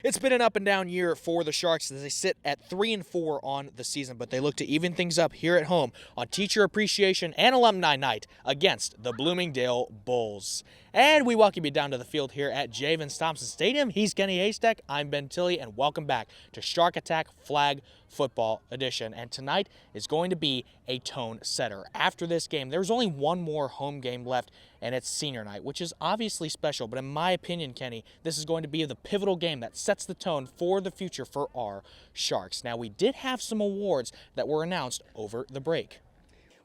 It's been an up and down year for the Sharks as they sit at 3-4 on the season, but they look to even things up here at home on Teacher Appreciation and Alumni Night against the Bloomingdale Bulls. And we welcome you down to the field here at Javens Thompson Stadium. He's Kenny Haystack, I'm Ben Tilley, and welcome back to Shark Attack Flag Football Edition. And tonight is going to be a tone setter. After this game, there's only one more home game left, and it's senior night, which is obviously special. But in my opinion, Kenny, this is going to be the pivotal game that sets the tone for the future for our Sharks. Now, we did have some awards that were announced over the break.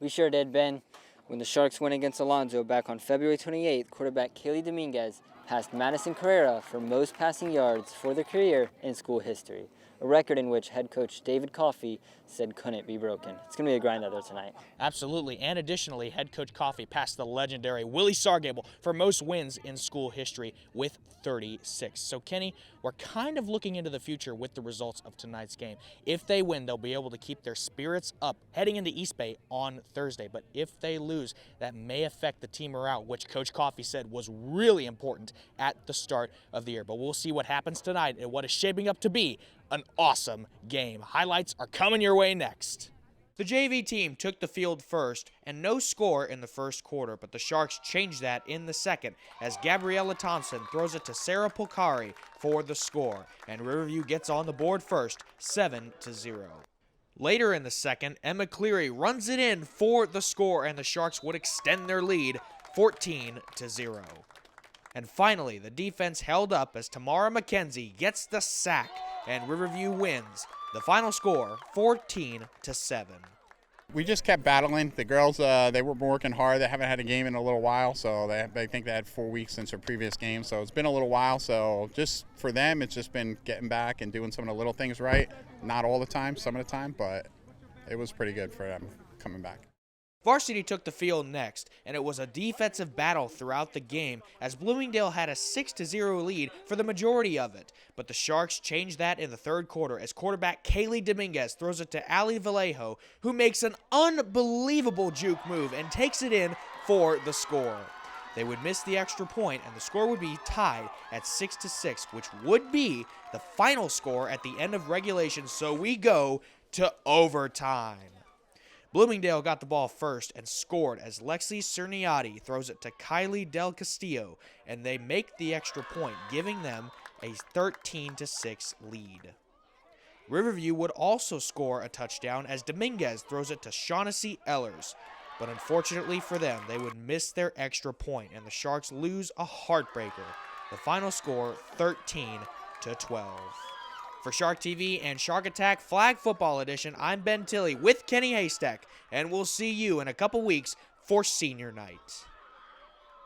We sure did, Ben. When the Sharks went against Alonzo back on February 28th, quarterback Kaylee Dominguez passed Madison Carrera for most passing yards for their career in school history, a record in which head coach David Coffey said couldn't be broken. It's going to be a grind out there tonight. Absolutely, and additionally, head coach Coffey passed the legendary Willie Sargable for most wins in school history with 36. So, Kenny, we're kind of looking into the future with the results of tonight's game. If they win, they'll be able to keep their spirits up heading into East Bay on Thursday. But if they lose, that may affect the team morale, which Coach Coffey said was really important at the start of the year. But we'll see what happens tonight and what is shaping up to be an awesome game. Highlights are coming your way next. The JV team took the field first, and no score in the first quarter, but the Sharks changed that in the second as Gabriella Thompson throws it to Sarah Polcari for the score, and Riverview gets on the board first, 7-0. Later in the second, Emma Cleary runs it in for the score, and the Sharks would extend their lead, 14-0. And finally, the defense held up as Tamara McKenzie gets the sack, and Riverview wins. The final score, 14-7. We just kept battling. The girls, they were working hard. They haven't had a game in a little while, so I think they had 4 weeks since their previous game. So it's been a little while. So just for them, it's just been getting back and doing some of the little things right. Not all the time, some of the time, but it was pretty good for them coming back. Varsity took the field next, and it was a defensive battle throughout the game as Bloomingdale had a 6-0 lead for the majority of it. But the Sharks changed that in the third quarter as quarterback Kaylee Dominguez throws it to Ali Vallejo, who makes an unbelievable juke move and takes it in for the score. They would miss the extra point, and the score would be tied at 6-6, which would be the final score at the end of regulation, so we go to overtime. Bloomingdale got the ball first and scored as Lexi Cerniati throws it to Kylie Del Castillo, and they make the extra point, giving them a 13-6 lead. Riverview would also score a touchdown as Dominguez throws it to Shaughnessy Ellers, but unfortunately for them, they would miss their extra point, and the Sharks lose a heartbreaker. The final score, 13-12. For Shark TV and Shark Attack Flag Football Edition, I'm Ben Tilley with Kenny Haystack, and we'll see you in a couple weeks for Senior Night.